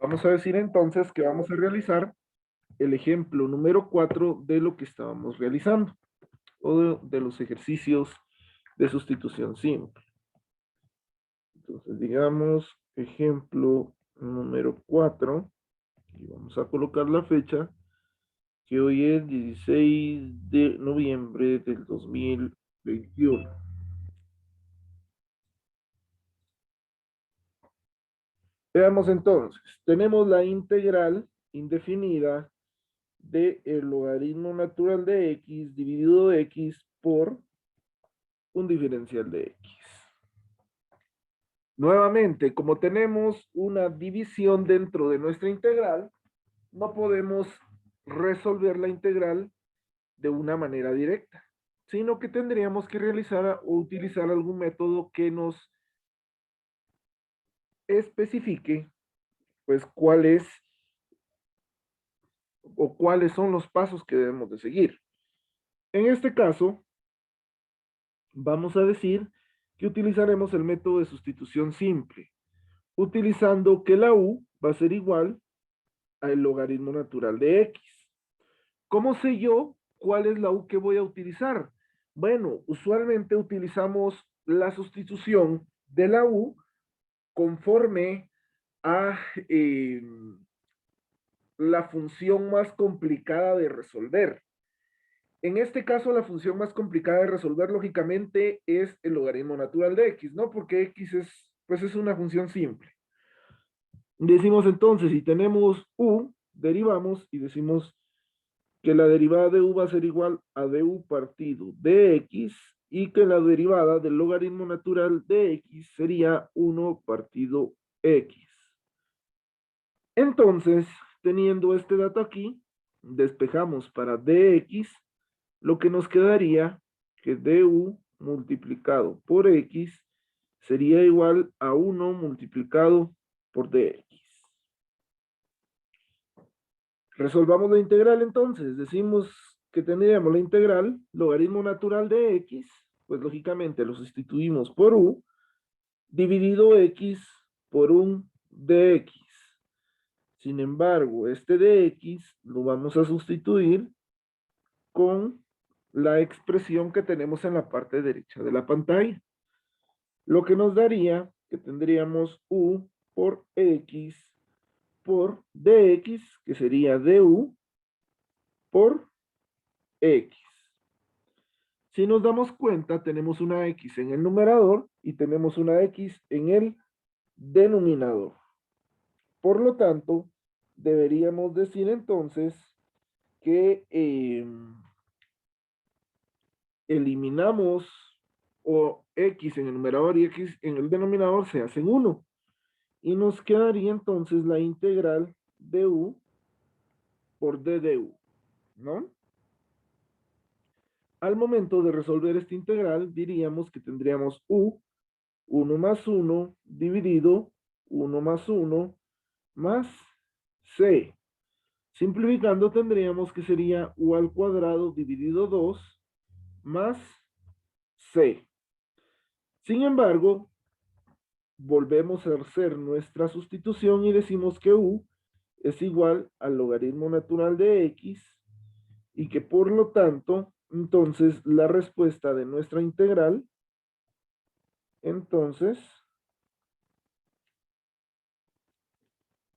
Vamos a decir entonces que vamos a realizar el ejemplo número 4 de lo que estábamos realizando, o de los ejercicios de sustitución simple. Entonces, digamos, ejemplo número 4, y vamos a colocar la fecha, que hoy es 16 de noviembre del 2021. Veamos entonces, tenemos la integral indefinida del logaritmo natural de x dividido x por un diferencial de x. Nuevamente, como tenemos una división dentro de nuestra integral, no podemos resolver la integral de una manera directa, sino que tendríamos que realizar o utilizar algún método que nos especifique, pues, cuál es o cuáles son los pasos que debemos de seguir. En este caso, vamos a decir que utilizaremos el método de sustitución simple, utilizando que la u va a ser igual al logaritmo natural de x. ¿Cómo sé yo cuál es la u que voy a utilizar? Bueno, usualmente utilizamos la sustitución de la u conforme a la función más complicada de resolver. En este caso, la función más complicada de resolver, lógicamente, es el logaritmo natural de x, ¿no? Porque x es, pues es una función simple. Decimos entonces, si tenemos u, derivamos y decimos que la derivada de u va a ser igual a du partido de x y que la derivada del logaritmo natural de x sería 1 partido x. Entonces, teniendo este dato aquí, despejamos para dx, lo que nos quedaría que du multiplicado por x sería igual a 1 multiplicado por dx. Resolvamos la integral entonces. Decimos que tendríamos la integral logaritmo natural de x, pues lógicamente lo sustituimos por u, dividido x por un dx. Sin embargo, este dx lo vamos a sustituir con la expresión que tenemos en la parte derecha de la pantalla. Lo que nos daría que tendríamos u por x por dx, que sería du por x. Si nos damos cuenta, tenemos una x en el numerador y tenemos una x en el denominador. Por lo tanto, deberíamos decir entonces que eliminamos o x en el numerador y x en el denominador se hacen 1. Y nos quedaría entonces la integral de u por d de u, ¿no? Al momento de resolver esta integral, diríamos que tendríamos u 1 más 1 dividido 1 más 1 más c. Simplificando tendríamos que sería u al cuadrado dividido 2 más c. Sin embargo, volvemos a hacer nuestra sustitución y decimos que u es igual al logaritmo natural de x y que por lo tanto, entonces la respuesta de nuestra integral, entonces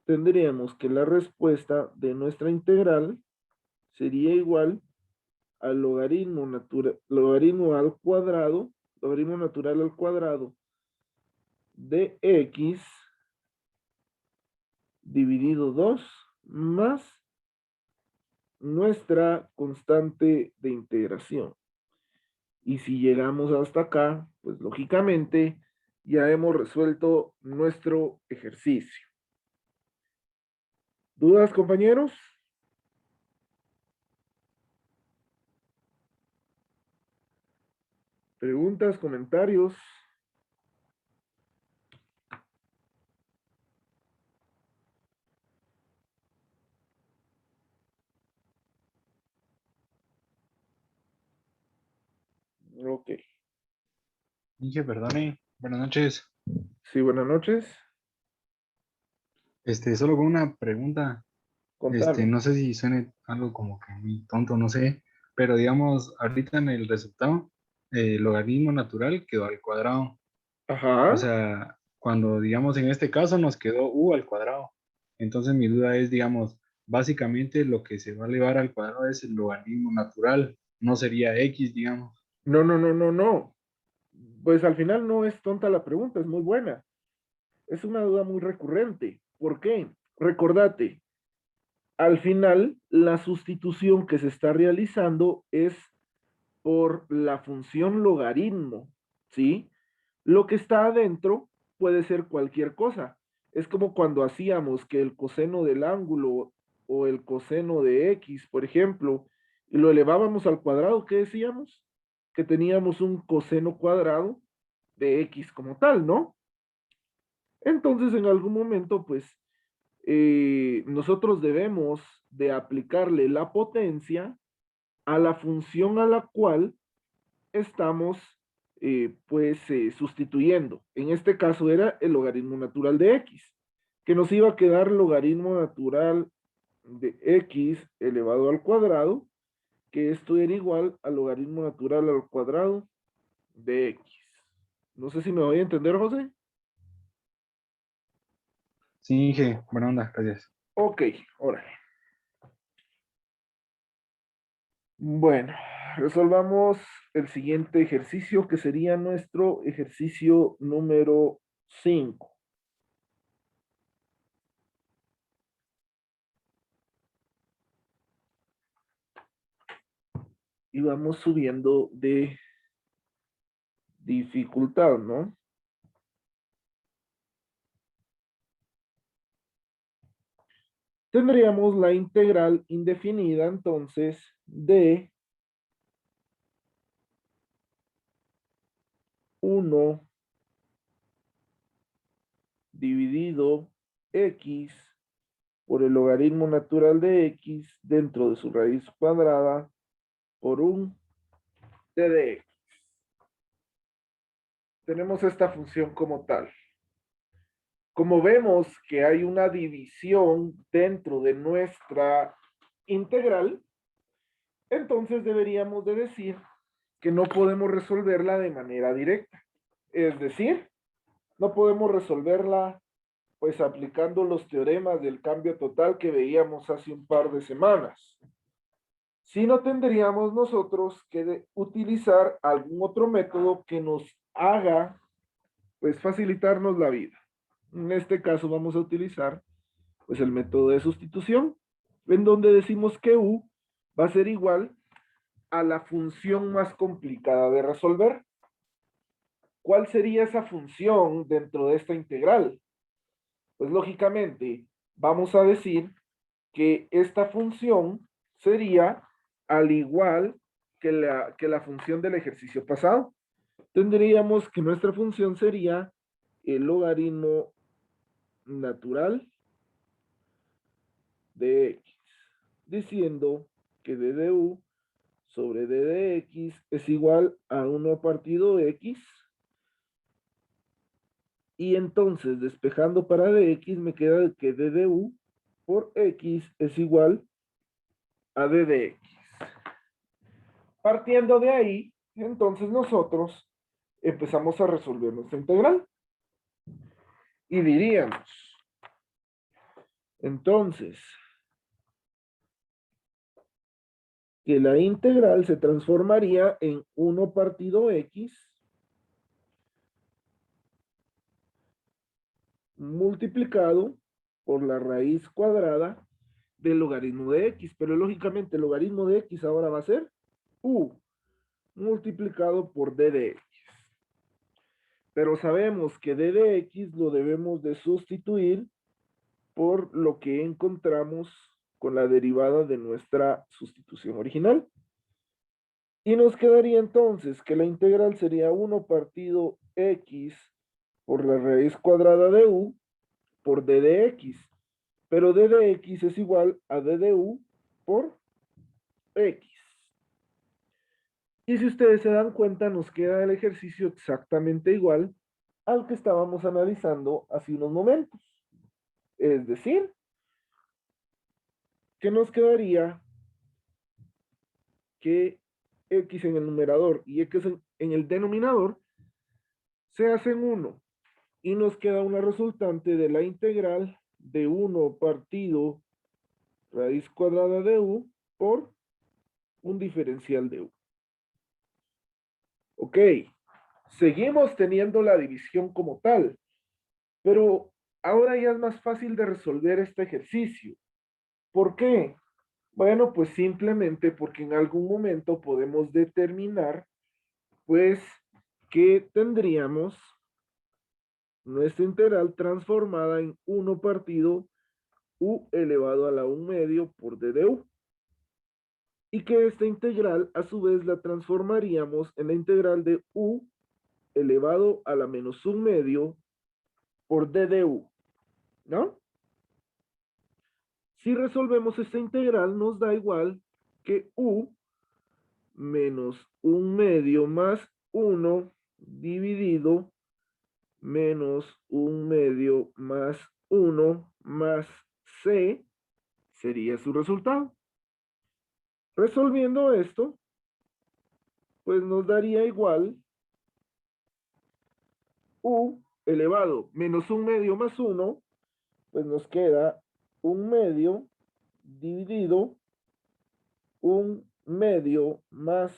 tendríamos que la respuesta de nuestra integral sería igual al logaritmo natural, logaritmo natural al cuadrado de x dividido 2 más nuestra constante de integración. Y si llegamos hasta acá, pues lógicamente ya hemos resuelto nuestro ejercicio. ¿Dudas, compañeros? ¿Preguntas, comentarios? Ok. Dije, perdone, buenas noches. Sí, buenas noches. Solo con una pregunta, Contame. no sé si suene algo como que muy tonto, no sé, pero digamos, ahorita en el resultado, el logaritmo natural quedó al cuadrado. O Ajá. sea, cuando, digamos, en este caso nos quedó u al cuadrado. Entonces mi duda es, digamos, básicamente lo que se va a elevar al cuadrado es el logaritmo natural, no sería x, digamos. No, no, no, no, no. Pues al final no es tonta la pregunta, es muy buena. Es una duda muy recurrente. ¿Por qué? Recordate, al final la sustitución que se está realizando es por la función logaritmo, ¿sí? Lo que está adentro puede ser cualquier cosa. Es como cuando hacíamos que el coseno del ángulo o el coseno de x, por ejemplo, y lo elevábamos al cuadrado, ¿qué decíamos? Que teníamos un coseno cuadrado de x como tal, ¿no? Entonces, en algún momento, pues, nosotros debemos de aplicarle la potencia a la función a la cual estamos sustituyendo. En este caso era el logaritmo natural de x, que nos iba a quedar logaritmo natural de x elevado al cuadrado, que esto era igual al logaritmo natural al cuadrado de x. No sé si me voy a entender, José. Sí, Inge, buena onda, gracias. Ok, órale. Bueno, resolvamos el siguiente ejercicio, que sería nuestro ejercicio número 5. Y vamos subiendo de dificultad, ¿no? Tendríamos la integral indefinida, entonces, de 1 dividido x por el logaritmo natural de x dentro de su raíz cuadrada por un t de x. Tenemos esta función como tal. Como vemos que hay una división dentro de nuestra integral, entonces deberíamos de decir que no podemos resolverla de manera directa. Es decir, no podemos resolverla pues aplicando los teoremas del cambio total que veíamos hace un par de semanas. Sino tendríamos nosotros que utilizar algún otro método que nos haga pues facilitarnos la vida. En este caso vamos a utilizar pues el método de sustitución, en donde decimos que u va a ser igual a la función más complicada de resolver. ¿Cuál sería esa función dentro de esta integral? Pues lógicamente vamos a decir que esta función sería al igual que la función del ejercicio pasado. Tendríamos que nuestra función sería el logaritmo natural de x, diciendo que d de u sobre d de x es igual a 1 partido x, y entonces despejando para dx me queda que d de u por x es igual a d de x. Partiendo de ahí, entonces nosotros empezamos a resolver nuestra integral y diríamos, entonces, que la integral se transformaría en 1 partido x multiplicado por la raíz cuadrada del logaritmo de x, pero lógicamente el logaritmo de x ahora va a ser u multiplicado por d de x. Pero sabemos que d de x lo debemos de sustituir por lo que encontramos con la derivada de nuestra sustitución original. Y nos quedaría entonces que la integral sería 1 partido x por la raíz cuadrada de u por d de x. Pero d de x es igual a d de u por x. Y si ustedes se dan cuenta, nos queda el ejercicio exactamente igual al que estábamos analizando hace unos momentos. Es decir, que nos quedaría que x en el numerador y x en el denominador se hacen 1 y nos queda una resultante de la integral de 1 partido raíz cuadrada de u por un diferencial de u. Ok, seguimos teniendo la división como tal, pero ahora ya es más fácil de resolver este ejercicio. ¿Por qué? Bueno, pues simplemente porque en algún momento podemos determinar, pues, que tendríamos nuestra integral transformada en 1 partido u elevado a la 1 medio por d de u. Y que esta integral a su vez la transformaríamos en la integral de u elevado a la menos 1 medio por d de u, ¿no? Si resolvemos esta integral nos da igual que u menos 1 medio más 1 dividido menos 1 medio más 1 más c sería su resultado. Resolviendo esto, pues nos daría igual u elevado menos 1 medio más 1, pues nos queda 1 medio dividido 1 medio más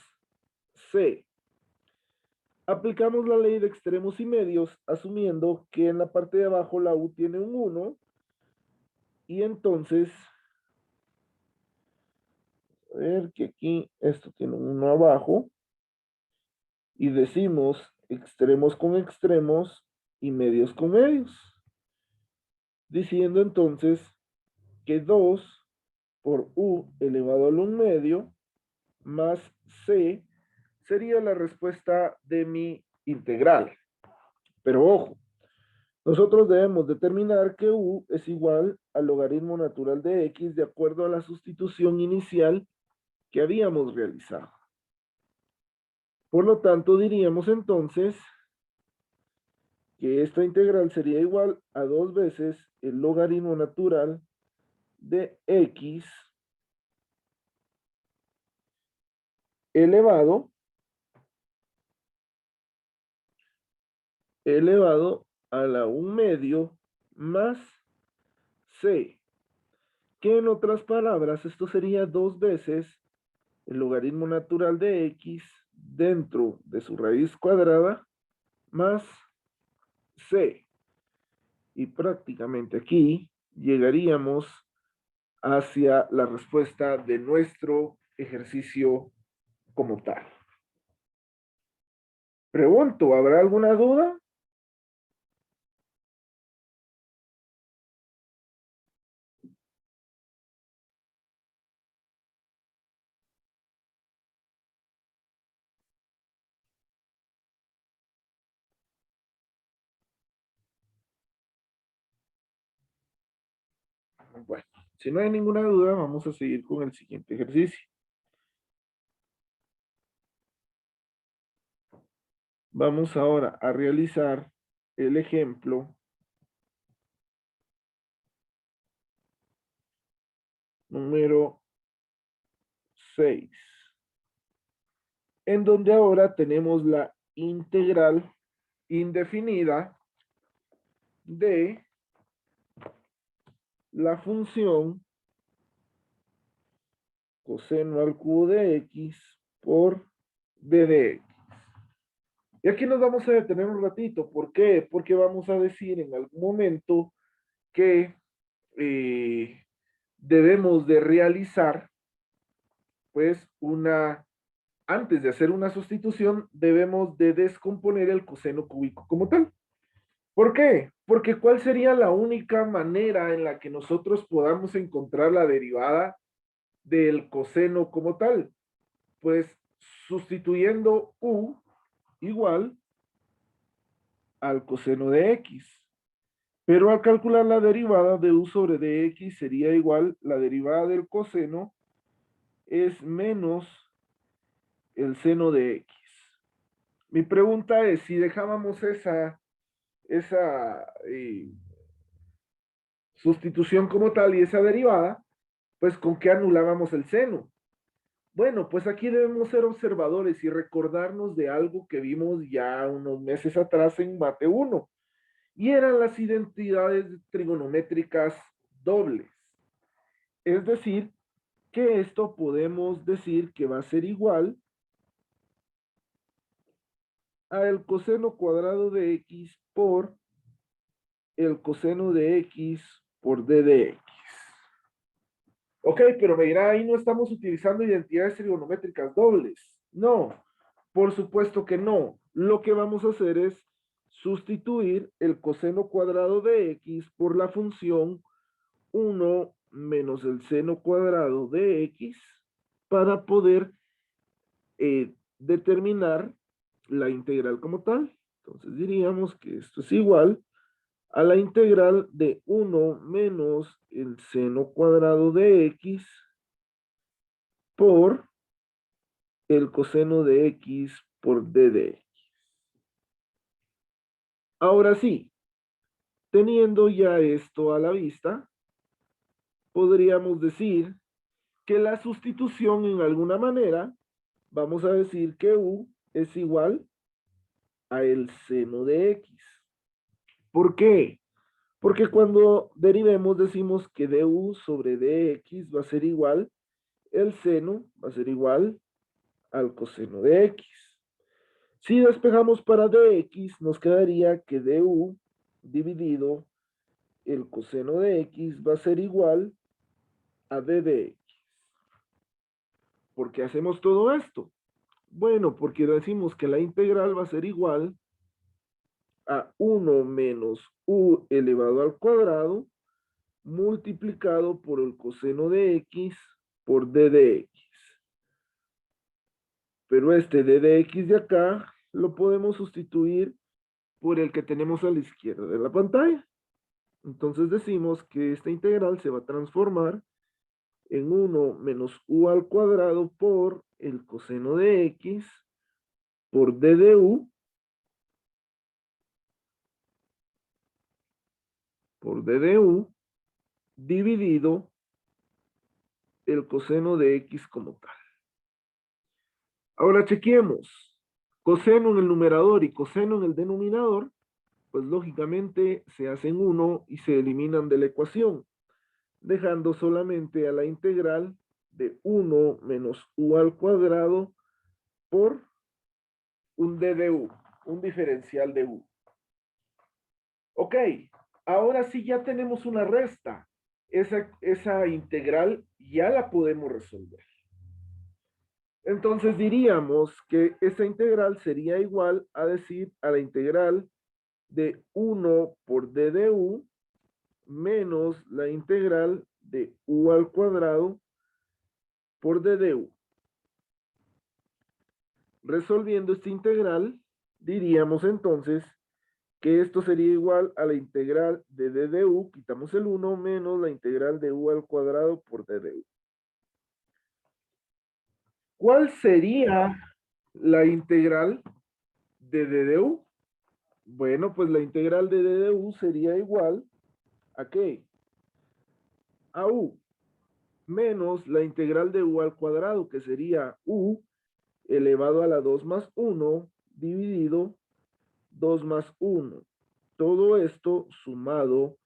c. Aplicamos la ley de extremos y medios, asumiendo que en la parte de abajo la u tiene un 1, y entonces, a ver que aquí esto tiene un 1 abajo, y decimos extremos con extremos y medios con medios, diciendo entonces que 2 por u elevado al 1 medio más c sería la respuesta de mi integral. Pero ojo, nosotros debemos determinar que u es igual al logaritmo natural de x de acuerdo a la sustitución inicial que habíamos realizado. Por lo tanto, diríamos entonces que esta integral sería igual a 2 veces el logaritmo natural de x elevado a la 1 medio más c, que en otras palabras esto sería 2 veces el logaritmo natural de x dentro de su raíz cuadrada más c. Y prácticamente aquí llegaríamos hacia la respuesta de nuestro ejercicio como tal. Pregunto, ¿habrá alguna duda? Bueno, si no hay ninguna duda, vamos a seguir con el siguiente ejercicio. Vamos ahora a realizar el ejemplo número 6, en donde ahora tenemos la integral indefinida de la función coseno al cubo de x por d de x. Y aquí nos vamos a detener un ratito. ¿Por qué? Porque vamos a decir en algún momento que debemos de realizar, pues, antes de hacer una sustitución, debemos de descomponer el coseno cúbico como tal. ¿Por qué? Porque ¿cuál sería la única manera en la que nosotros podamos encontrar la derivada del coseno como tal? Pues sustituyendo u igual al coseno de x. Pero al calcular la derivada de u sobre dx sería igual, la derivada del coseno es menos el seno de x. Mi pregunta es, si dejábamos esa sustitución como tal y esa derivada, pues ¿con qué anulábamos el seno? Bueno, pues aquí debemos ser observadores y recordarnos de algo que vimos ya unos meses atrás en Mate 1, y eran las identidades trigonométricas dobles. Es decir, que esto podemos decir que va a ser igual al coseno cuadrado de x por el coseno de x por d de x. Ok, pero me dirá, ahí no estamos utilizando identidades trigonométricas dobles. No, por supuesto que no. Lo que vamos a hacer es sustituir el coseno cuadrado de x por la función 1 menos el seno cuadrado de x para poder determinar la integral como tal. Entonces diríamos que esto es igual a la integral de 1 menos el seno cuadrado de x por el coseno de x por d de x. Ahora sí, teniendo ya esto a la vista, podríamos decir que la sustitución en alguna manera, vamos a decir que u es igual a el seno de x. ¿Por qué? Porque cuando derivemos decimos que du sobre dx va a ser igual, el seno va a ser igual al coseno de x. Si despejamos para dx, nos quedaría que du dividido el coseno de x va a ser igual a d de x. ¿Por qué hacemos todo esto? Bueno, porque decimos que la integral va a ser igual a 1 menos u elevado al cuadrado multiplicado por el coseno de x por d de x. Pero este d de x de acá lo podemos sustituir por el que tenemos a la izquierda de la pantalla. Entonces decimos que esta integral se va a transformar en 1 menos u al cuadrado por el coseno de x por d de u por d de u dividido el coseno de x como tal. Ahora chequeemos. Coseno en el numerador y coseno en el denominador, pues lógicamente se hacen uno y se eliminan de la ecuación, dejando solamente a la integral de 1 menos u al cuadrado por un d de u, un diferencial de u. Ok, ahora sí ya tenemos una resta. Esa integral ya la podemos resolver. Entonces diríamos que esa integral sería igual a decir a la integral de 1 por d de u menos la integral de u al cuadrado por d de u. Resolviendo esta integral, diríamos entonces que esto sería igual a la integral de d de u, quitamos el 1, menos la integral de u al cuadrado por d de u. ¿Cuál sería la integral de d de u? Bueno, pues la integral de d de u sería igual a ¿qué? A u menos la integral de u al cuadrado, que sería u elevado a la 2 más 1 dividido 2 más 1. Todo esto sumado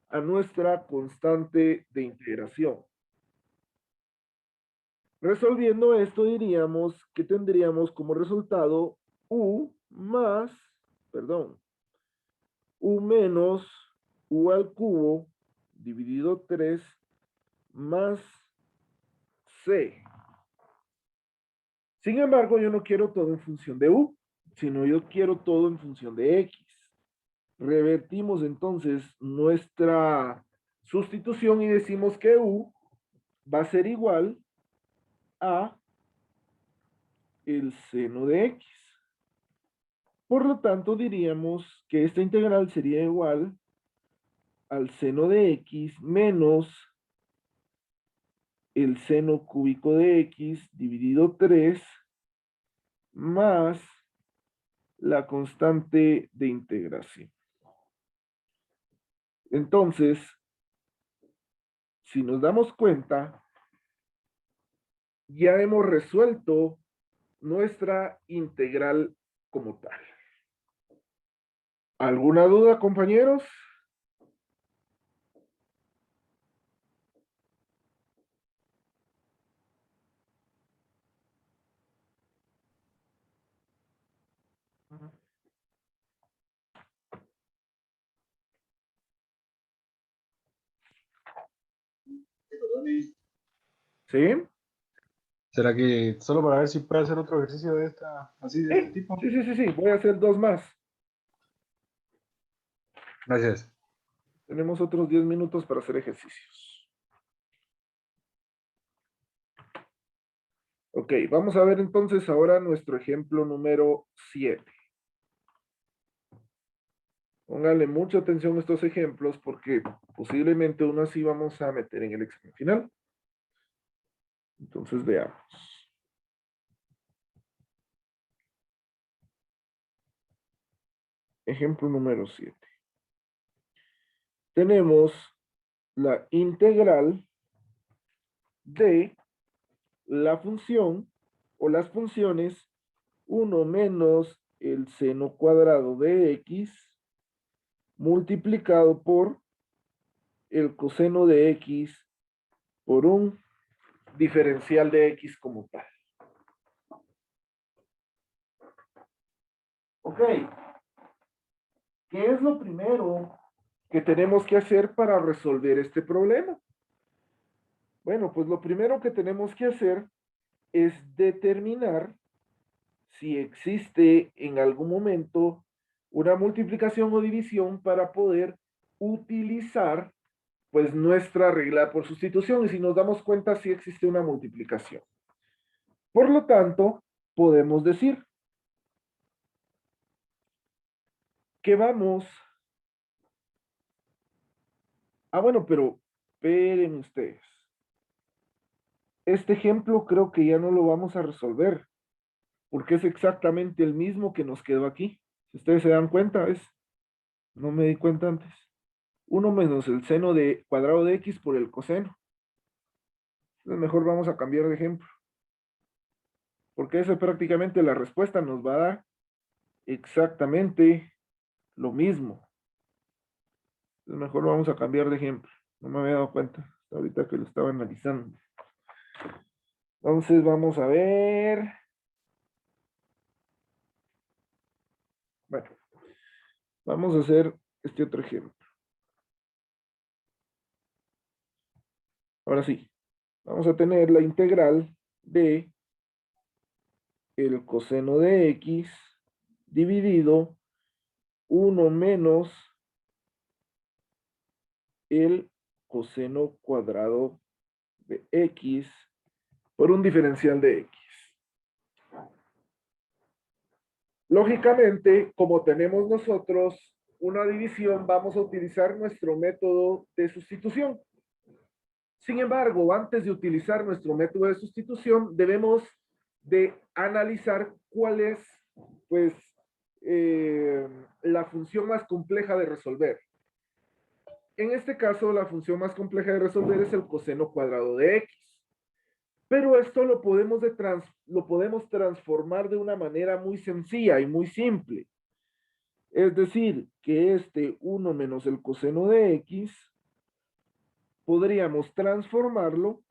a nuestra constante de integración. Resolviendo esto diríamos que tendríamos como resultado u más, perdón, u menos u al cubo dividido 3 más c. Sin embargo, yo no quiero todo en función de u, sino yo quiero todo en función de x. Revertimos entonces nuestra sustitución y decimos que u va a ser igual a el seno de x. Por lo tanto, diríamos que esta integral sería igual al seno de x menos el seno cúbico de x dividido 3 más la constante de integración. Entonces, si nos damos cuenta, ya hemos resuelto nuestra integral como tal. ¿Alguna duda, compañeros? ¿Sí? ¿Será que solo para ver si puede hacer otro ejercicio de así de este tipo? Sí. Voy a hacer dos más. Gracias. Tenemos otros 10 minutos para hacer ejercicios. Ok, vamos a ver entonces ahora nuestro ejemplo número 7. Póngale mucha atención a estos ejemplos porque posiblemente uno así vamos a meter en el examen final. Entonces veamos. Ejemplo número 7. Tenemos la integral de la función o las funciones 1 menos el seno cuadrado de x multiplicado por el coseno de x por un diferencial de x como tal. Ok, ¿qué es lo primero que tenemos que hacer para resolver este problema? Bueno, pues lo primero que tenemos que hacer es determinar si existe en algún momento una multiplicación o división para poder utilizar pues nuestra regla por sustitución y si nos damos cuenta si existe una multiplicación. Por lo tanto, podemos decir que vamos... bueno, pero esperen ustedes. Este ejemplo creo que ya no lo vamos a resolver, porque es exactamente el mismo que nos quedó aquí. Si ustedes se dan cuenta, no me di cuenta antes. 1 menos el seno de cuadrado de x por el coseno. Entonces mejor vamos a cambiar de ejemplo, porque eso prácticamente la respuesta nos va a dar exactamente lo mismo. Entonces mejor vamos a cambiar de ejemplo. No me había dado cuenta hasta ahorita que lo estaba analizando. Entonces vamos a ver. Bueno, vamos a hacer este otro ejemplo. Ahora sí, vamos a tener la integral de el coseno de x dividido 1 menos el coseno cuadrado de x por un diferencial de x. Lógicamente, como tenemos nosotros una división, vamos a utilizar nuestro método de sustitución. Sin embargo, antes de utilizar nuestro método de sustitución, debemos de analizar cuál es, pues, la función más compleja de resolver. En este caso, la función más compleja de resolver es el coseno cuadrado de x. Pero esto lo podemos transformar de una manera muy sencilla y muy simple. Es decir, que este 1 menos el coseno de x podríamos transformarlo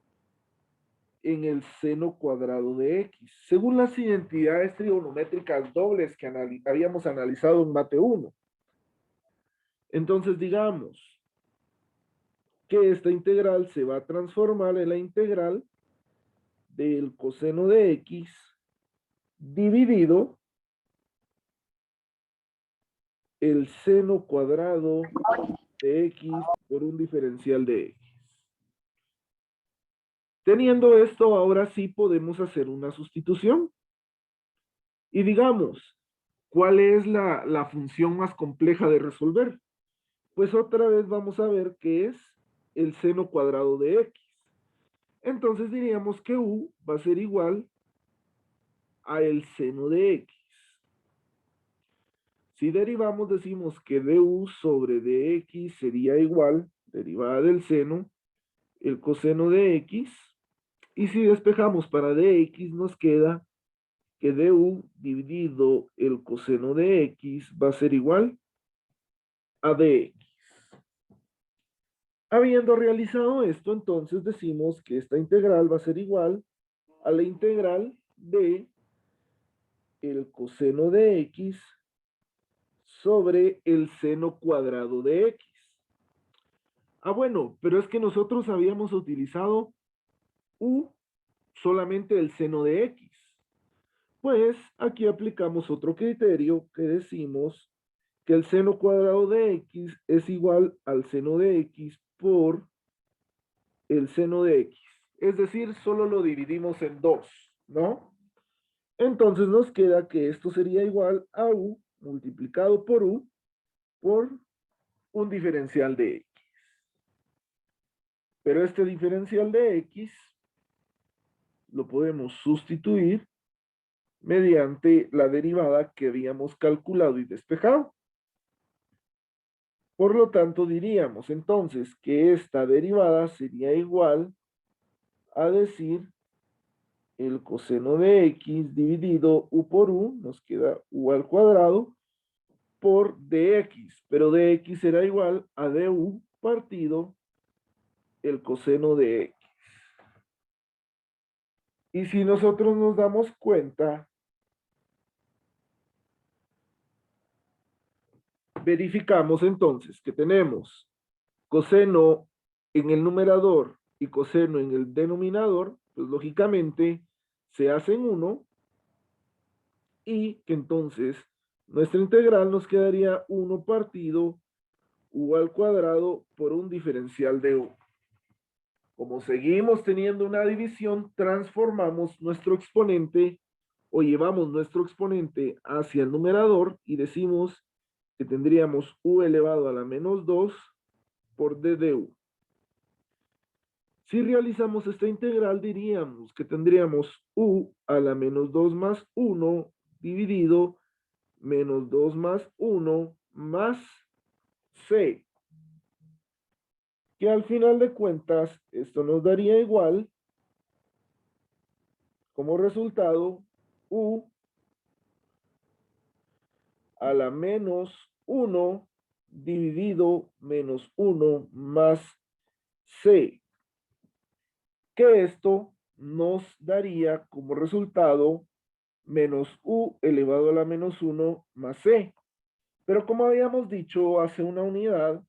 en el seno cuadrado de x, según las identidades trigonométricas dobles que habíamos analizado en Mate 1. Entonces digamos que esta integral se va a transformar en la integral del coseno de x dividido el seno cuadrado de x por un diferencial de x. Teniendo esto, ahora sí podemos hacer una sustitución. Y digamos, ¿cuál es la función más compleja de resolver? Pues otra vez vamos a ver qué es el seno cuadrado de x. Entonces diríamos que u va a ser igual a el seno de x. Si derivamos, decimos que du sobre dx sería igual, derivada del seno, el coseno de x. Y si despejamos para dx, nos queda que du dividido el coseno de x va a ser igual a dx. Habiendo realizado esto, entonces decimos que esta integral va a ser igual a la integral de el coseno de x sobre el seno cuadrado de x. Ah, bueno, pero es que nosotros habíamos utilizado u solamente el seno de x. Pues aquí aplicamos otro criterio que decimos que el seno cuadrado de x es igual al seno de x por el seno de x. Es decir, solo lo dividimos en dos, ¿no? Entonces nos queda que esto sería igual a u multiplicado por u por un diferencial de x. Pero este diferencial de x lo podemos sustituir mediante la derivada que habíamos calculado y despejado. Por lo tanto, diríamos entonces que esta derivada sería igual a decir el coseno de x dividido u por u, nos queda u al cuadrado, por dx, pero dx será igual a du partido el coseno de x. Y si nosotros nos damos cuenta, verificamos entonces que tenemos coseno en el numerador y coseno en el denominador, pues lógicamente se hacen uno y que entonces nuestra integral nos quedaría 1 partido u al cuadrado por un diferencial de u. Como seguimos teniendo una división, transformamos nuestro exponente o llevamos nuestro exponente hacia el numerador y decimos que tendríamos u elevado a la menos 2 por d de u. Si realizamos esta integral, diríamos que tendríamos u a la menos 2 más 1 dividido menos 2 más 1 más c. Que al final de cuentas, esto nos daría igual, como resultado, u a la menos 1 dividido menos 1 más c. Que esto nos daría como resultado menos u elevado a la menos 1 más c. Pero como habíamos dicho hace una unidad,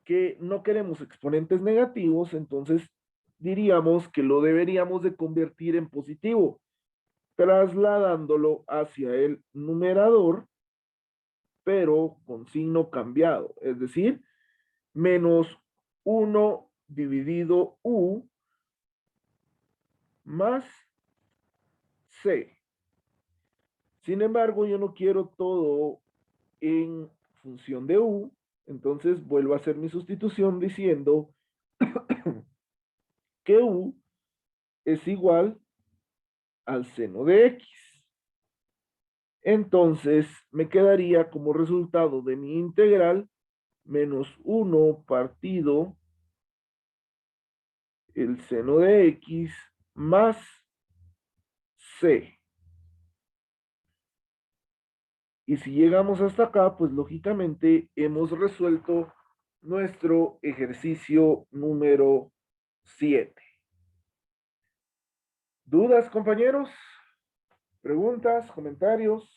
que no queremos exponentes negativos, entonces diríamos que lo deberíamos de convertir en positivo, trasladándolo hacia el numerador, pero con signo cambiado, es decir, menos 1 dividido u más c. Sin embargo, yo no quiero todo en función de u, entonces vuelvo a hacer mi sustitución diciendo que u es igual al seno de x. Entonces me quedaría como resultado de mi integral menos 1 partido el seno de x más c. Y si llegamos hasta acá, pues lógicamente hemos resuelto nuestro ejercicio número 7. ¿Dudas, compañeros? ¿Preguntas? ¿Comentarios?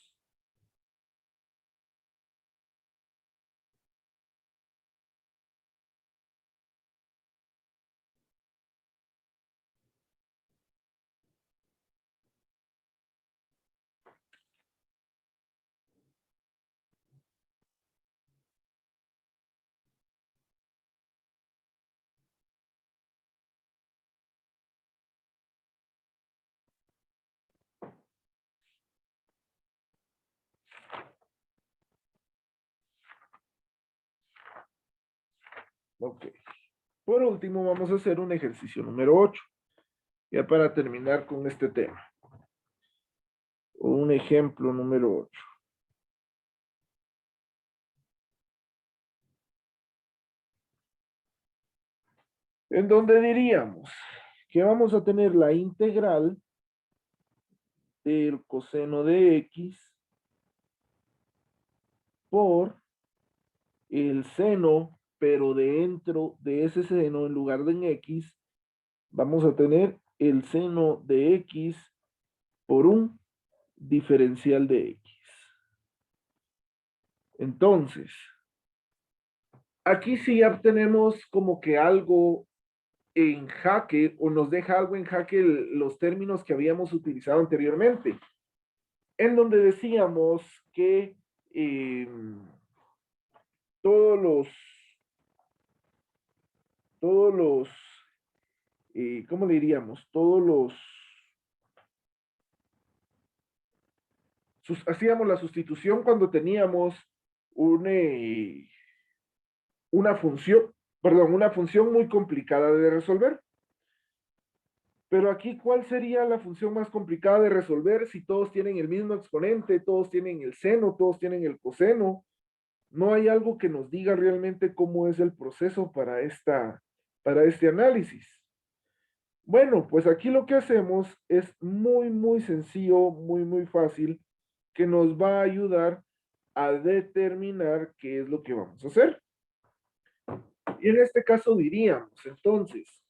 Ok. Por último, vamos a hacer un ejercicio número 8, ya para terminar con este tema. Un ejemplo número 8. en donde diríamos que vamos a tener la integral del coseno de x por el seno, pero dentro de ese seno, en lugar de en x, vamos a tener el seno de x por un diferencial de x. Entonces, aquí sí ya tenemos como que algo en jaque, o nos deja algo en jaque los términos que habíamos utilizado anteriormente, en donde decíamos que todos los, todos los, ¿cómo le diríamos? Hacíamos la sustitución cuando teníamos un, una función, perdón, una función muy complicada de resolver. Pero aquí, ¿cuál sería la función más complicada de resolver si todos tienen el mismo exponente, todos tienen el seno, todos tienen el coseno? No hay algo que nos diga realmente cómo es el proceso para este análisis. Bueno, pues aquí lo que hacemos es muy sencillo, muy fácil, que nos va a ayudar a determinar qué es lo que vamos a hacer. Y en este caso diríamos, entonces,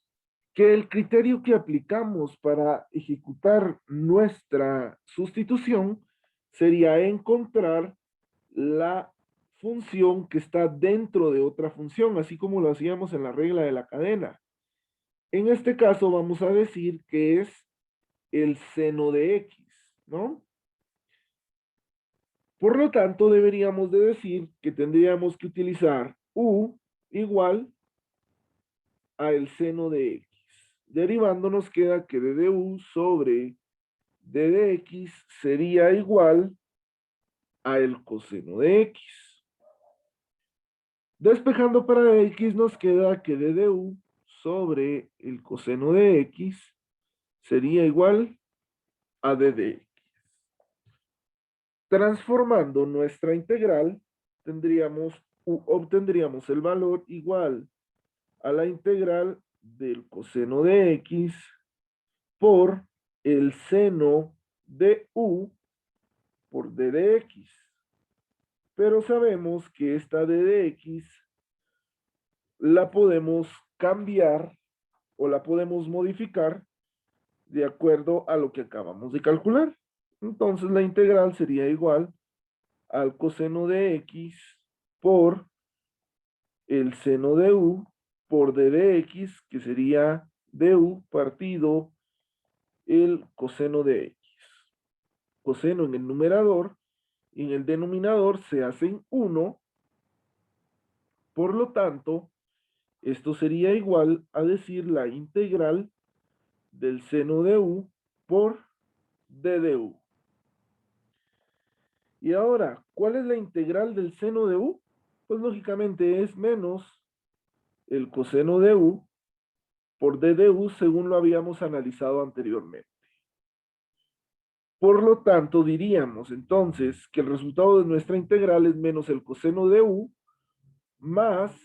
que el criterio que aplicamos para ejecutar nuestra sustitución sería encontrar la función que está dentro de otra función, así como lo hacíamos en la regla de la cadena. En este caso vamos a decir que es el seno de x, ¿no? Por lo tanto, deberíamos de decir que tendríamos que utilizar u igual a el seno de x. Derivando nos queda que d de u sobre d de x sería igual a el coseno de x. Despejando para x nos queda que d de u sobre el coseno de x sería igual a d de x. Transformando nuestra integral, obtendríamos el valor igual a la integral del coseno de x por el seno de u por d de x. Pero sabemos que esta d de x la podemos cambiar o la podemos modificar de acuerdo a lo que acabamos de calcular. Entonces la integral sería igual al coseno de x por el seno de u por d de x, que sería du partido el coseno de x. Coseno en el numerador y en el denominador se hacen 1. Por lo tanto, esto sería igual a decir la integral del seno de u por d de u. Y ahora, ¿cuál es la integral del seno de u? Pues lógicamente es menos el coseno de u por d de u según lo habíamos analizado anteriormente. Por lo tanto, diríamos entonces que el resultado de nuestra integral es menos el coseno de u más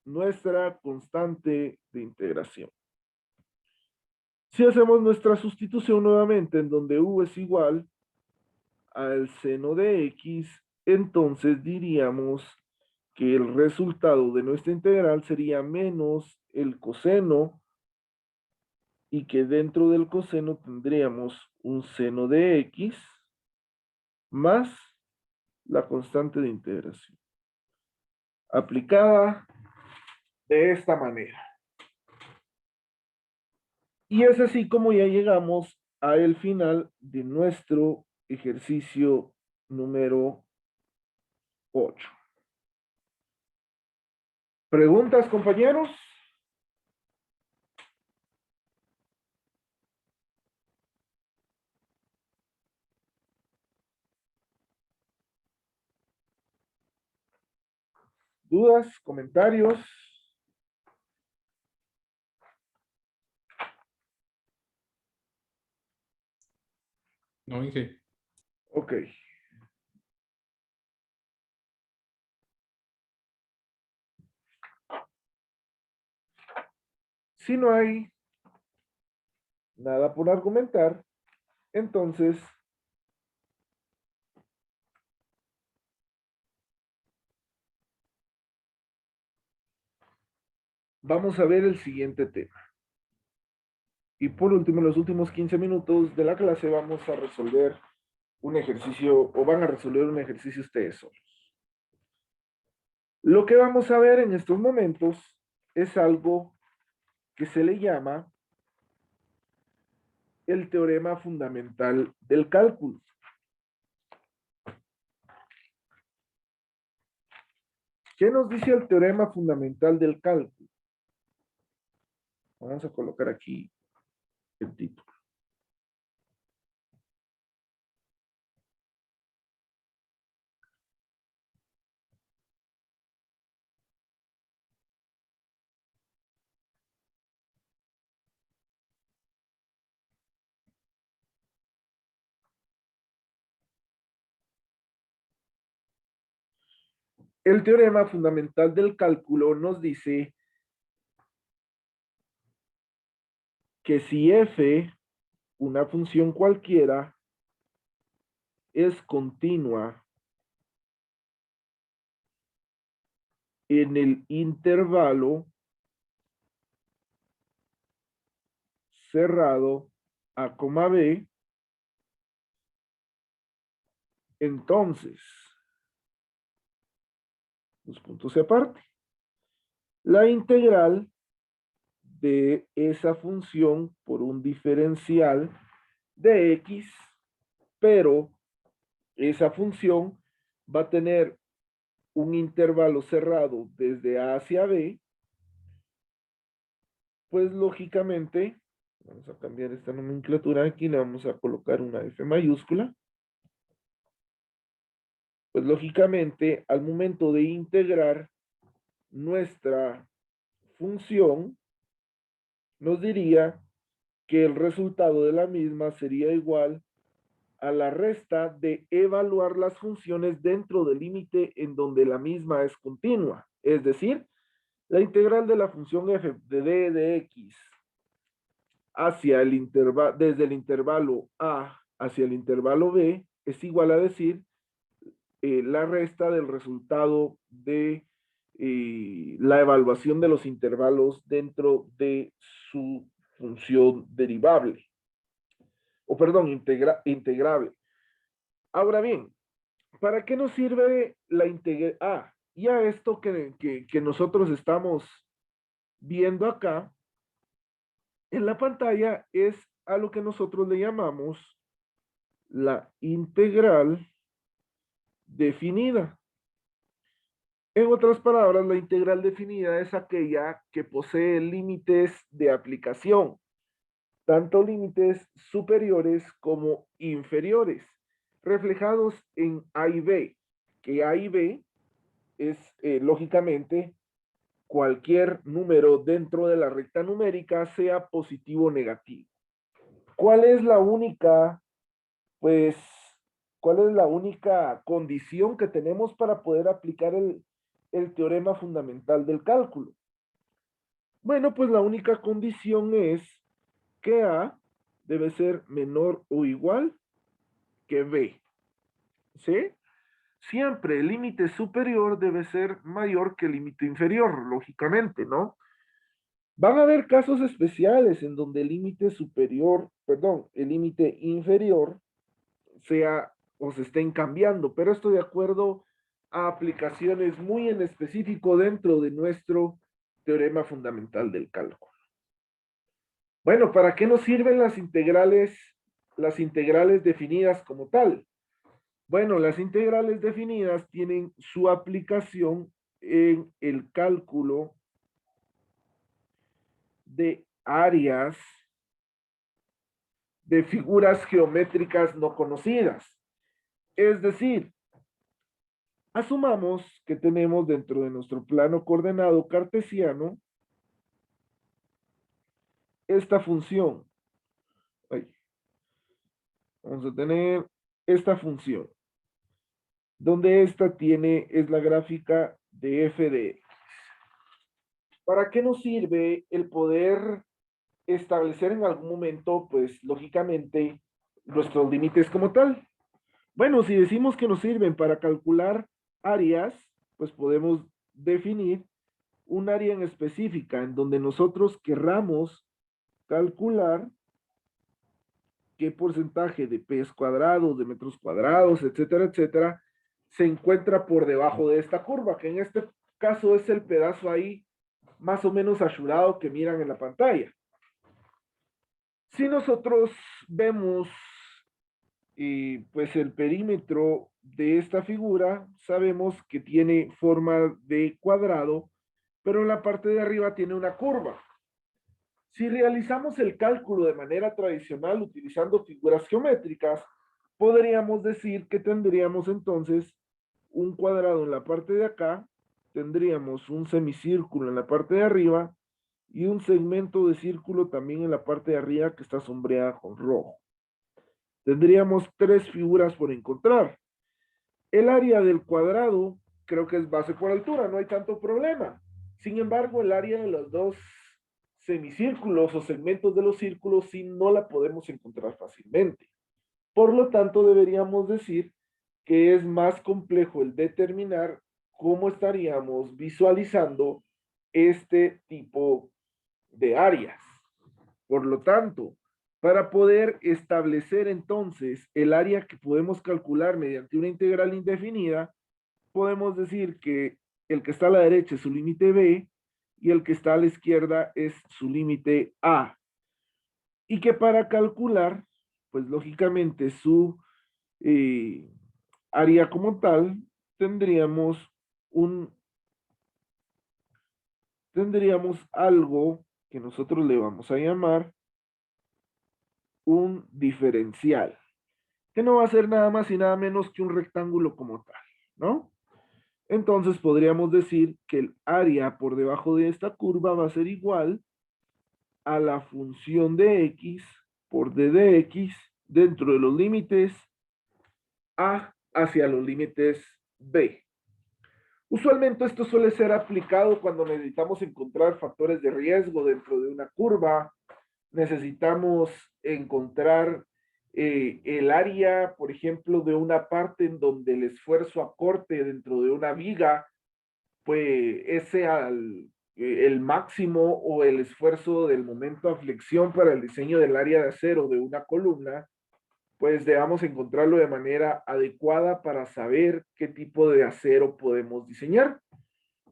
nuestra constante de integración. Si hacemos nuestra sustitución nuevamente en donde u es igual al seno de x, entonces diríamos que el resultado de nuestra integral sería menos el coseno y que dentro del coseno tendríamos un seno de x más la constante de integración. Aplicada de esta manera. Y es así como ya llegamos al final de nuestro ejercicio número 8. ¿Preguntas, compañeros? ¿Dudas? ¿Comentarios? No, Inge. Ok. Si no hay nada por argumentar, entonces vamos a ver el siguiente tema. Y por último, en los últimos 15 minutos de la clase vamos a resolver un ejercicio, o van a resolver un ejercicio ustedes solos. Lo que vamos a ver en estos momentos es algo que se le llama el teorema fundamental del cálculo. ¿Qué nos dice el teorema fundamental del cálculo? Vamos a colocar aquí el título. El teorema fundamental del cálculo nos dice que si f, una función cualquiera, es continua en el intervalo cerrado a, b, entonces, los puntos y aparte, la integral de esa función por un diferencial de x, pero esa función va a tener un intervalo cerrado desde A hacia B, pues lógicamente, vamos a cambiar esta nomenclatura aquí, le vamos a colocar una F mayúscula, pues lógicamente al momento de integrar nuestra función, nos diría que el resultado de la misma sería igual a la resta de evaluar las funciones dentro del límite en donde la misma es continua. Es decir, la integral de la función f de d de x hacia el intervalo, desde el intervalo a hacia el intervalo b es igual a decir la resta del resultado de la evaluación de los intervalos dentro de su función derivable. O perdón, integrable. Ahora bien, ¿para qué nos sirve la integral? Ya esto que nosotros estamos viendo acá en la pantalla es a lo que nosotros le llamamos la integral definida. En otras palabras, la integral definida es aquella que posee límites de aplicación, tanto límites superiores como inferiores, reflejados en A y B, que A y B es lógicamente cualquier número dentro de la recta numérica, sea positivo o negativo. ¿Cuál es la única, pues, cuál es la única condición que tenemos para poder aplicar el teorema fundamental del cálculo? Bueno, pues la única condición es que A debe ser menor o igual que B. ¿Sí? Siempre el límite superior debe ser mayor que el límite inferior, lógicamente, ¿no? Van a haber casos especiales en donde el límite superior, perdón, el límite inferior sea o se estén cambiando, pero esto de acuerdo a aplicaciones muy en específico dentro de nuestro teorema fundamental del cálculo. Bueno, ¿para qué nos sirven las integrales definidas como tal? Bueno, las integrales definidas tienen su aplicación en el cálculo de áreas de figuras geométricas no conocidas. Es decir, asumamos que tenemos dentro de nuestro plano coordenado cartesiano esta función. Ahí. Vamos a tener esta función, donde esta es la gráfica de f de x. ¿Para qué nos sirve el poder establecer en algún momento, pues, lógicamente, nuestros límites como tal? Bueno, si decimos que nos sirven para calcular áreas, pues podemos definir un área en específica en donde nosotros querramos calcular qué porcentaje de pies cuadrados, de metros cuadrados, etcétera, etcétera, se encuentra por debajo de esta curva, que en este caso es el pedazo ahí más o menos achurado que miran en la pantalla. Si nosotros vemos pues el perímetro de esta figura, sabemos que tiene forma de cuadrado, pero en la parte de arriba tiene una curva. Si realizamos el cálculo de manera tradicional utilizando figuras geométricas, podríamos decir que tendríamos entonces un cuadrado en la parte de acá, tendríamos un semicírculo en la parte de arriba y un segmento de círculo también en la parte de arriba que está sombreada con rojo. Tendríamos tres figuras por encontrar. El área del cuadrado creo que es base por altura, no hay tanto problema. Sin embargo, el área de los dos semicírculos o segmentos de los círculos sí no la podemos encontrar fácilmente. Por lo tanto, deberíamos decir que es más complejo el determinar cómo estaríamos visualizando este tipo de áreas. Por lo tanto, para poder establecer entonces el área que podemos calcular mediante una integral indefinida, podemos decir que el que está a la derecha es su límite B y el que está a la izquierda es su límite A. Y que para calcular, pues lógicamente su área como tal, tendríamos tendríamos algo que nosotros le vamos a llamar un diferencial, que no va a ser nada más y nada menos que un rectángulo como tal, ¿no? Entonces podríamos decir que el área por debajo de esta curva va a ser igual a la función de x por d de x dentro de los límites a hacia los límites b. Usualmente esto suele ser aplicado cuando necesitamos encontrar factores de riesgo dentro de una curva, necesitamos encontrar el área, por ejemplo, de una parte en donde el esfuerzo a corte dentro de una viga, pues ese el máximo o el esfuerzo del momento a flexión para el diseño del área de acero de una columna, pues debamos encontrarlo de manera adecuada para saber qué tipo de acero podemos diseñar.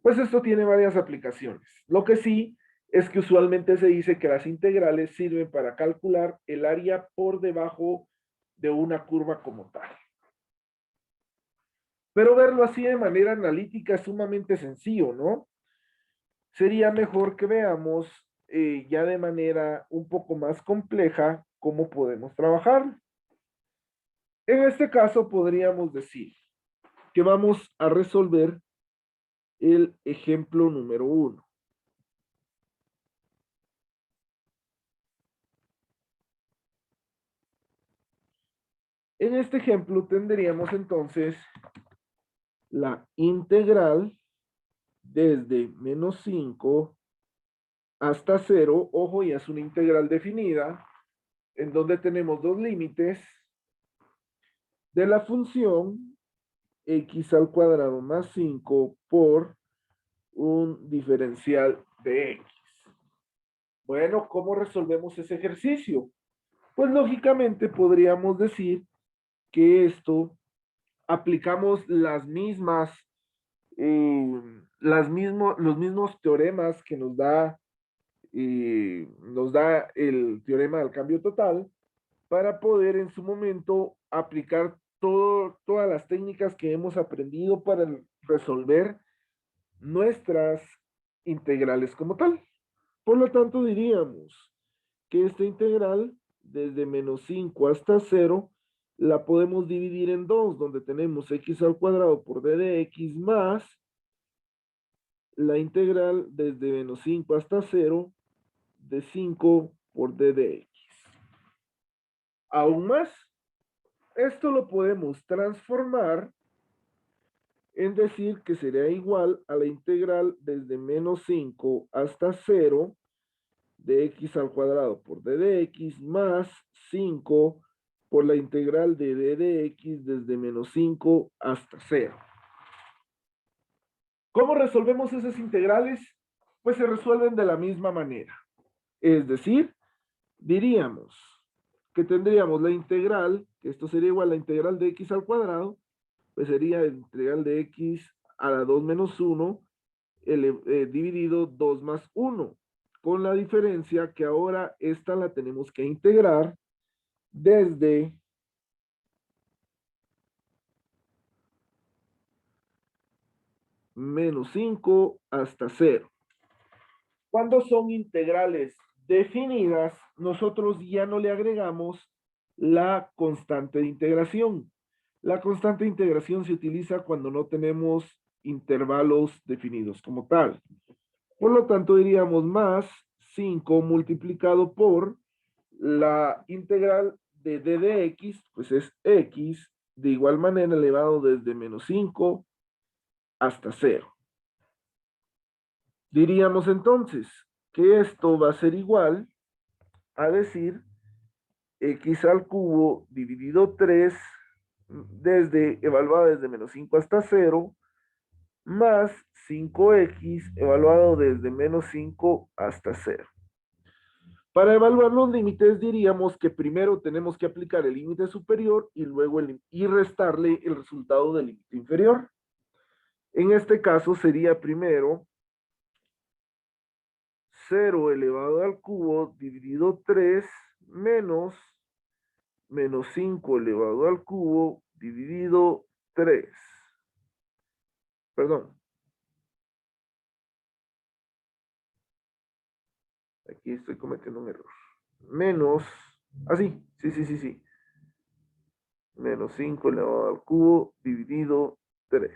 Pues esto tiene varias aplicaciones. Lo que sí es que usualmente se dice que las integrales sirven para calcular el área por debajo de una curva como tal. Pero verlo así de manera analítica es sumamente sencillo, ¿no? Sería mejor que veamos ya de manera un poco más compleja cómo podemos trabajar. En este caso podríamos decir que vamos a resolver el ejemplo número 1. En este ejemplo tendríamos entonces la integral desde menos 5 hasta 0. Ojo, ya es una integral definida, en donde tenemos dos límites de la función x al cuadrado más 5 por un diferencial de x. Bueno, ¿cómo resolvemos ese ejercicio? Pues lógicamente podríamos decir que esto aplicamos los mismos teoremas que nos da el teorema del cambio total para poder en su momento aplicar todas las técnicas que hemos aprendido para resolver nuestras integrales como tal. Por lo tanto, diríamos que esta integral desde menos 5 hasta 0 la podemos dividir en dos, donde tenemos x al cuadrado por d de x más la integral desde menos 5 hasta 0 de 5 por d de x. Aún más, esto lo podemos transformar en decir que sería igual a la integral desde menos 5 hasta 0 de x al cuadrado por d de x más 5 por la integral de d de x desde menos 5 hasta 0. ¿Cómo resolvemos esas integrales? Pues se resuelven de la misma manera. Es decir, diríamos que tendríamos la integral, que esto sería igual a la integral de x al cuadrado, pues sería la integral de x a la 2 menos 1 dividido 2 más 1, con la diferencia que ahora esta la tenemos que integrar desde menos 5 hasta 0. Cuando son integrales definidas, nosotros ya no le agregamos la constante de integración. La constante de integración se utiliza cuando no tenemos intervalos definidos como tal. Por lo tanto, diríamos más 5 multiplicado por la integral de d de x, pues es x, de igual manera elevado desde menos 5 hasta 0. Diríamos entonces que esto va a ser igual a decir x al cubo dividido 3 evaluado desde menos 5 hasta 0 más 5x evaluado desde menos 5 hasta 0. Para evaluar los límites diríamos que primero tenemos que aplicar el límite superior y luego restarle el resultado del límite inferior. En este caso sería primero 0 elevado al cubo dividido 3 menos 5 elevado al cubo dividido 3. Perdón. Aquí estoy cometiendo un error. Menos, así, sí. Menos 5 elevado al cubo dividido 3.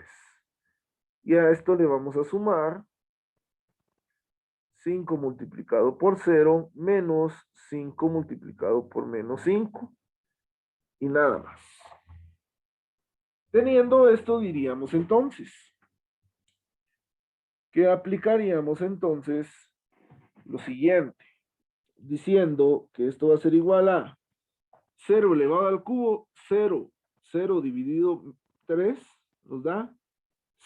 Y a esto le vamos a sumar 5 multiplicado por 0 menos 5 multiplicado por menos 5. Y nada más. Teniendo esto, diríamos entonces que aplicaríamos entonces lo siguiente, diciendo que esto va a ser igual a 0 elevado al cubo, 0 dividido 3 nos da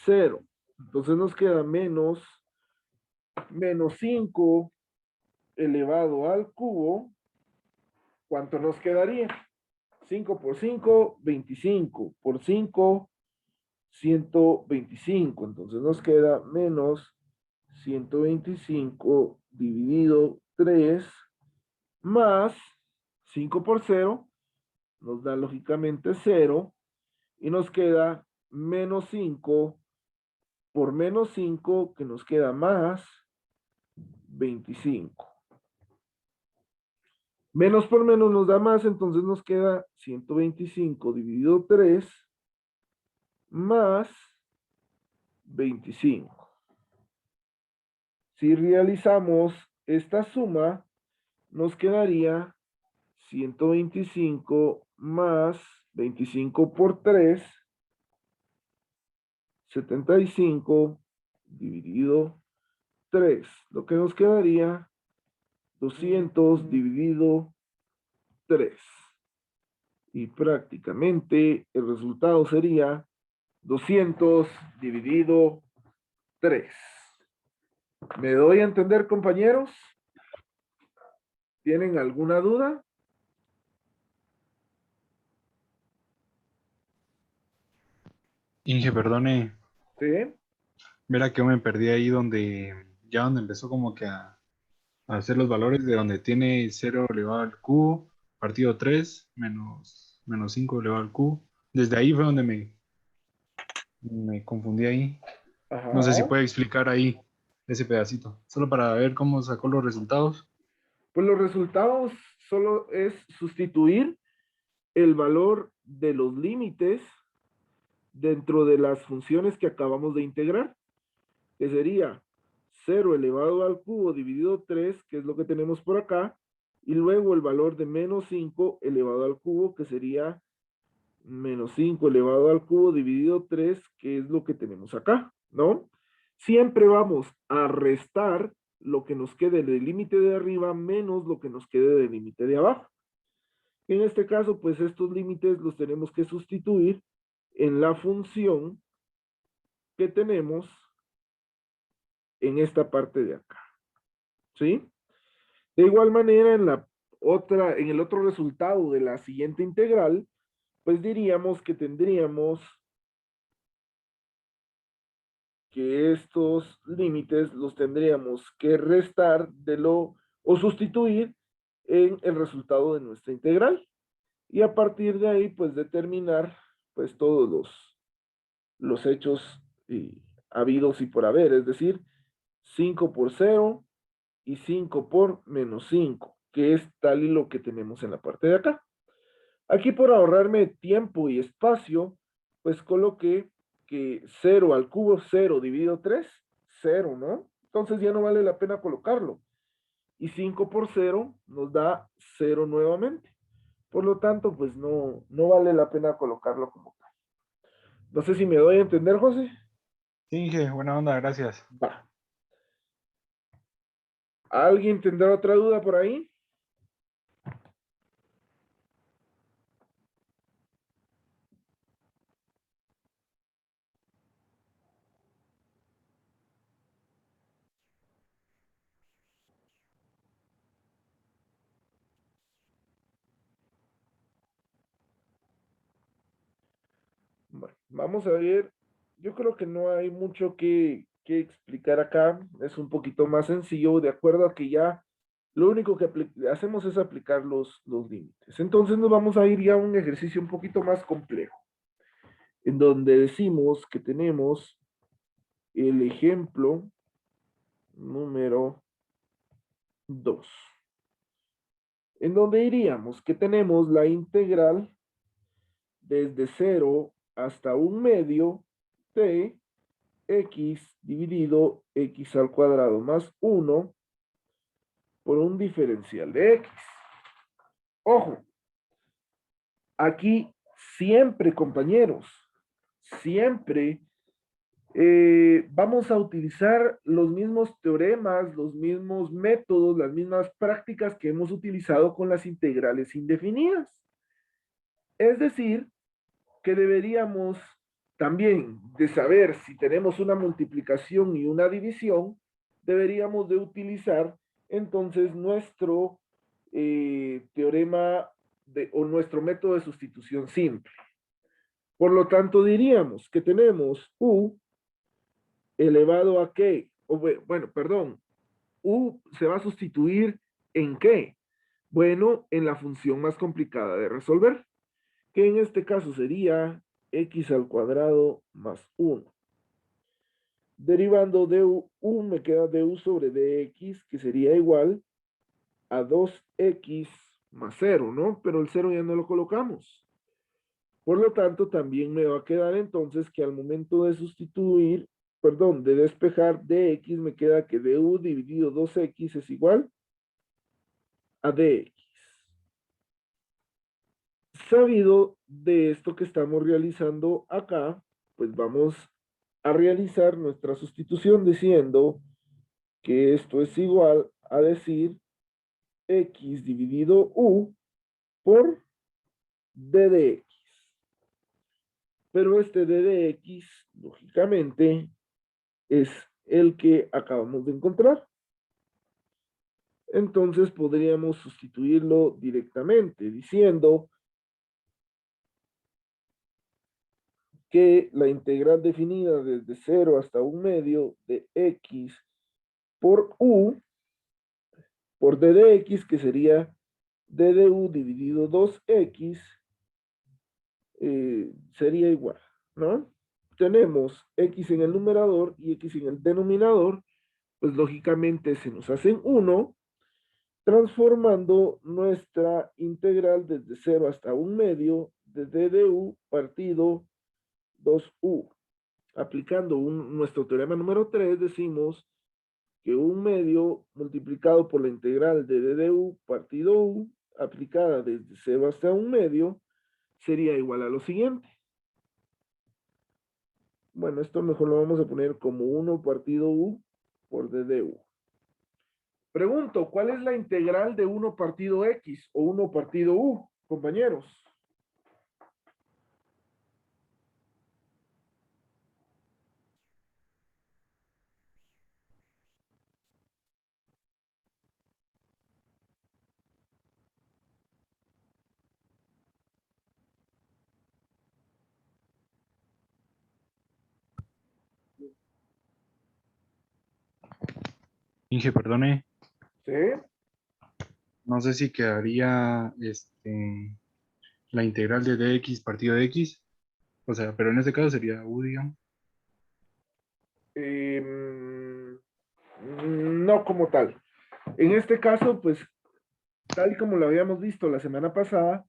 0. Entonces nos queda menos 5 elevado al cubo. ¿Cuánto nos quedaría? 5 por 5, 25. Por 5, 125. Entonces nos queda menos 125 dividido 3 más 5 por 0 nos da lógicamente 0 y nos queda menos 5 por menos 5 que nos queda más 25. Menos por menos nos da más, entonces nos queda 125 dividido 3 más 25. Si realizamos esta suma, nos quedaría 125 más 25 por 3, 75 dividido 3. Lo que nos quedaría 200 dividido 3. Y prácticamente el resultado sería 200 dividido 3. ¿Me doy a entender, compañeros? ¿Tienen alguna duda? Inge, perdone, ¿Sí? mira que yo me perdí ahí donde empezó como que a hacer los valores de donde tiene 0 elevado al cubo, partido 3 menos 5 elevado al cubo. Desde ahí fue donde me confundí ahí. No sé si Ajá. puede explicar ahí ese pedacito, solo para ver cómo sacó los resultados. Pues los resultados solo es sustituir el valor de los límites dentro de las funciones que acabamos de integrar, que sería 0 elevado al cubo dividido 3, que es lo que tenemos por acá, y luego el valor de menos 5 elevado al cubo, que sería menos 5 elevado al cubo dividido 3, que es lo que tenemos acá, ¿no? Siempre vamos a restar lo que nos quede del límite de arriba menos lo que nos quede del límite de abajo. En este caso, pues estos límites los tenemos que sustituir en la función que tenemos en esta parte de acá, ¿sí? De igual manera, en el otro resultado de la siguiente integral, pues diríamos que tendríamos que estos límites los tendríamos que restar o sustituir en el resultado de nuestra integral. Y a partir de ahí, pues determinar pues todos los hechos habidos y por haber, es decir, 5 por 0 y 5 por menos 5, que es tal y lo que tenemos en la parte de acá. Aquí por ahorrarme tiempo y espacio, pues coloqué que 0 al cubo, 0 dividido 3, 0, ¿no? Entonces ya no vale la pena colocarlo. Y 5 por 0 nos da 0 nuevamente. Por lo tanto, pues no vale la pena colocarlo como tal. No sé si me doy a entender, José. Sí, Inge, buena onda, gracias. Va. ¿Alguien tendrá otra duda por ahí? Bueno, vamos a ver. Yo creo que no hay mucho que explicar acá. Es un poquito más sencillo, de acuerdo a que ya lo único que hacemos es aplicar los límites. Entonces nos vamos a ir ya a un ejercicio un poquito más complejo, en donde decimos que tenemos el ejemplo número 2, en donde diríamos que tenemos la integral desde 0 hasta un medio de x dividido x al cuadrado más 1 por un diferencial de x. Ojo, aquí siempre, compañeros, siempre vamos a utilizar los mismos teoremas, los mismos métodos, las mismas prácticas que hemos utilizado con las integrales indefinidas. Es decir, que deberíamos también de saber si tenemos una multiplicación y una división, deberíamos de utilizar entonces nuestro teorema o nuestro método de sustitución simple. Por lo tanto, diríamos que tenemos u elevado a qué, bueno, perdón, u se va a sustituir en qué. Bueno, en la función más complicada de resolver, que en este caso sería x al cuadrado más 1. Derivando de u me queda du sobre dx, que sería igual a 2x más 0, ¿no? Pero el 0 ya no lo colocamos. Por lo tanto, también me va a quedar entonces que al momento de sustituir, perdón, de despejar dx, me queda que du dividido 2x es igual a dx. Sabido de esto que estamos realizando acá, pues vamos a realizar nuestra sustitución diciendo que esto es igual a decir x dividido u por d de x. Pero este d de x, lógicamente, es el que acabamos de encontrar. Entonces podríamos sustituirlo directamente diciendo que la integral definida desde 0 hasta un medio de x por u por d de x, que sería d de u dividido 2x, sería igual, ¿no? Tenemos x en el numerador y x en el denominador, pues lógicamente se nos hacen 1, transformando nuestra integral desde 0 hasta un medio de d de u partido 2u. Aplicando nuestro teorema número 3, decimos que un medio multiplicado por la integral de d de u partido u, aplicada desde 0 hasta un medio, sería igual a lo siguiente. Bueno, esto mejor lo vamos a poner como 1 partido U por D de U. Pregunto, ¿cuál es la integral de 1 partido X o 1 partido U, compañeros? Inge, perdone, ¿Sí? no sé si quedaría la integral de dx partido de x, o sea, pero en este caso sería u, digamos. No como tal. En este caso, pues, tal y como lo habíamos visto la semana pasada,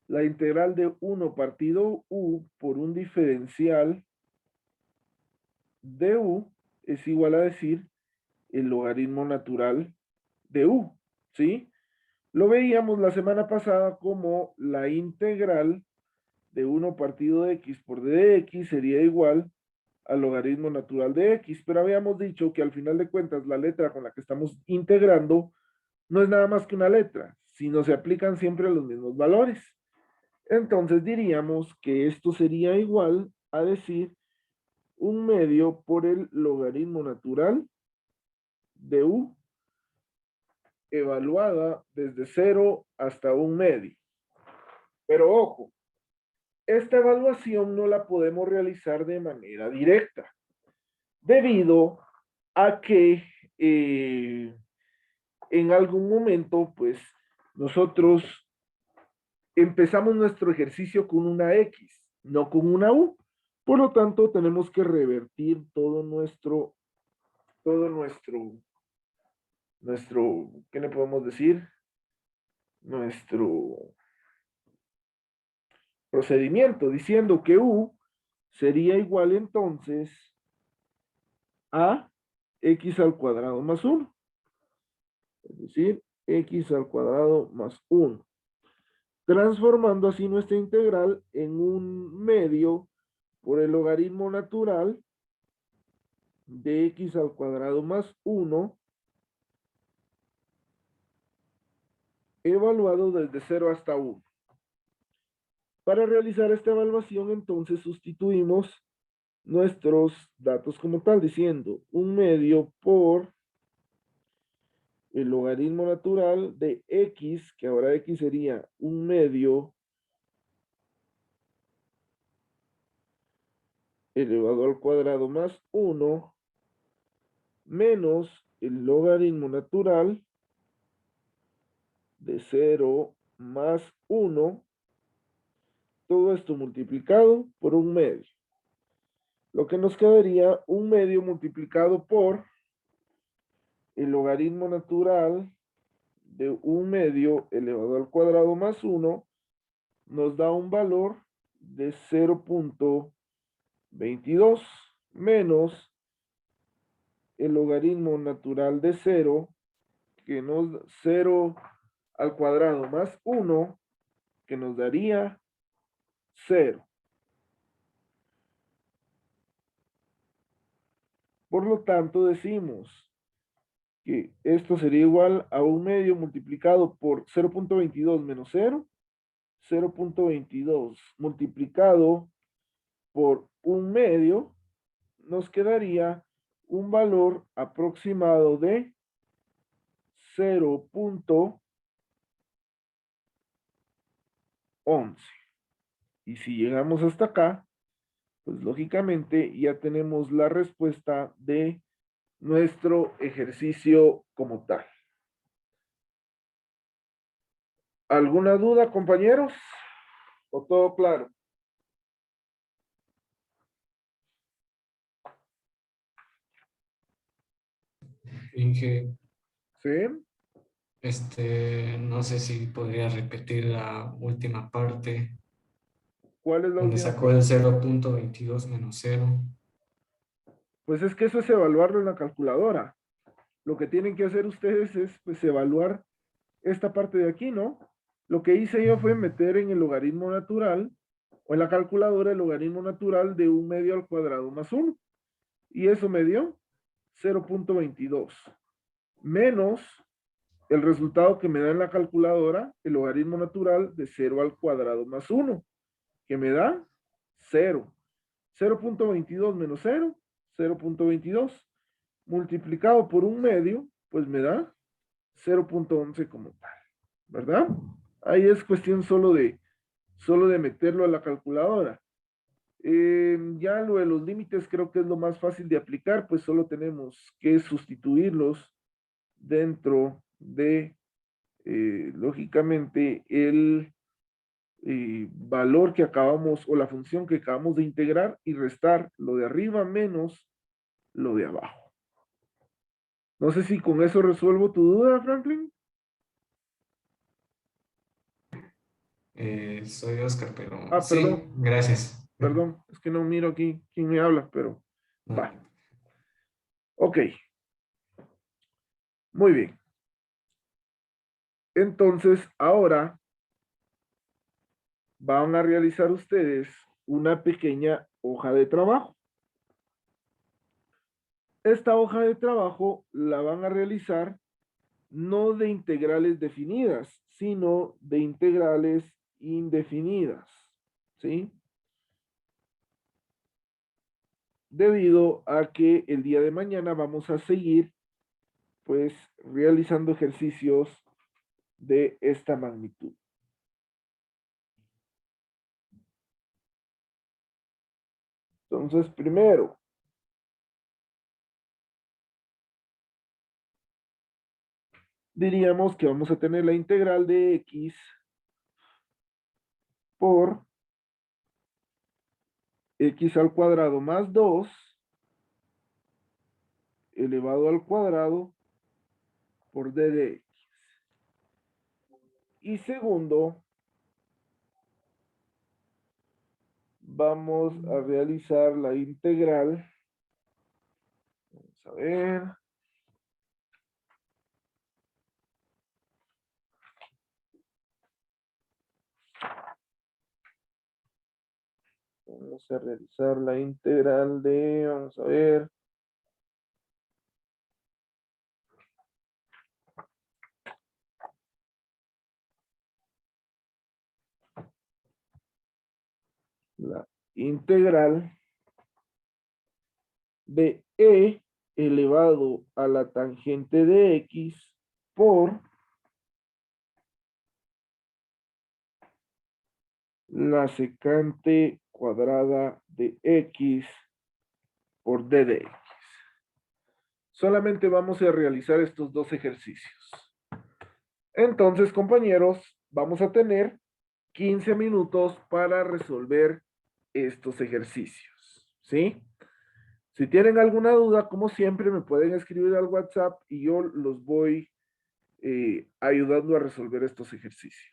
la integral de 1 partido U por un diferencial de U es igual a decir el logaritmo natural de U, ¿sí? Lo veíamos la semana pasada como la integral de 1 partido de X por D de X sería igual al logaritmo natural de X, pero habíamos dicho que al final de cuentas la letra con la que estamos integrando no es nada más que una letra, sino se aplican siempre los mismos valores. Entonces diríamos que esto sería igual a decir 1/2 por el logaritmo natural de U evaluada desde 0 hasta 1/2. Pero ojo, esta evaluación no la podemos realizar de manera directa, debido a que en algún momento, pues, nosotros empezamos nuestro ejercicio con una X, no con una U. Por lo tanto, tenemos que revertir ¿qué le podemos decir? Nuestro procedimiento, diciendo que U sería igual entonces a X al cuadrado más 1. Es decir, X al cuadrado más 1. Transformando así nuestra integral en 1/2 por el logaritmo natural de X al cuadrado más 1 evaluado desde 0 hasta 1. Para realizar esta evaluación, entonces sustituimos nuestros datos como tal, diciendo 1/2 por el logaritmo natural de X, que ahora X sería 1/2 elevado al cuadrado más 1 menos el logaritmo natural de 0 más 1, todo esto multiplicado por 1/2. Lo que nos quedaría 1/2 multiplicado por el logaritmo natural de 1/2 elevado al cuadrado más 1 nos da un valor de 0.22 menos el logaritmo natural de 0, que nos 0 al cuadrado más 1, que nos daría 0. Por lo tanto, decimos que esto sería igual a 1/2 multiplicado por 0.22 menos 0, 0.22 multiplicado por 1/2, nos quedaría un valor aproximado de 0.11. Y si llegamos hasta acá, pues lógicamente ya tenemos la respuesta de nuestro ejercicio como tal. ¿Alguna duda, compañeros? ¿O todo claro? Inge, ¿Sí? no sé si podría repetir la última parte, ¿Cuál es la donde última sacó parte? el 0.22 menos 0. Pues es que eso es evaluarlo en la calculadora. Lo que tienen que hacer ustedes es pues evaluar esta parte de aquí, ¿no? lo que hice yo fue meter en el logaritmo natural, o en la calculadora, el logaritmo natural de 1/2 al cuadrado más 1. Y eso me dio 0.22. Menos el resultado que me da en la calculadora, el logaritmo natural de 0 al cuadrado más 1, que me da 0. 0.22 menos 0, 0.22. Multiplicado por 1/2, pues me da 0.11 como tal, ¿verdad? Ahí es cuestión solo de meterlo a la calculadora. Ya lo de los límites creo que es lo más fácil de aplicar, pues solo tenemos que sustituirlos dentro de, lógicamente, el valor que acabamos, o la función que acabamos de integrar, y restar lo de arriba menos lo de abajo. No sé si con eso resuelvo tu duda, Franklin. Soy Oscar, pero sí, Perdón, gracias. perdón, es que no miro aquí quién me habla, pero No, va. Ok, muy bien. Entonces, ahora van a realizar ustedes una pequeña hoja de trabajo. Esta hoja de trabajo la van a realizar no de integrales definidas, sino de integrales indefinidas, ¿sí? Debido a que el día de mañana vamos a seguir, pues, realizando ejercicios de esta magnitud. Entonces, primero, diríamos que vamos a tener la integral de x por x al cuadrado más 2 elevado al cuadrado por d de x. Y segundo, vamos a realizar la integral. Vamos a ver. Vamos a realizar la integral de, vamos a ver. La integral de e elevado a la tangente de x por la secante cuadrada de x por d de x. Solamente vamos a realizar estos dos ejercicios. Entonces, compañeros, vamos a tener 15 minutos para resolver estos ejercicios, ¿sí? Si tienen alguna duda, como siempre, me pueden escribir al WhatsApp y yo los voy ayudando a resolver estos ejercicios.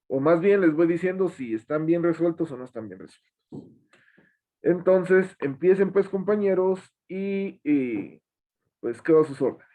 O más bien les voy diciendo si están bien resueltos o no están bien resueltos. Entonces, empiecen pues, compañeros, y pues quedo a sus órdenes.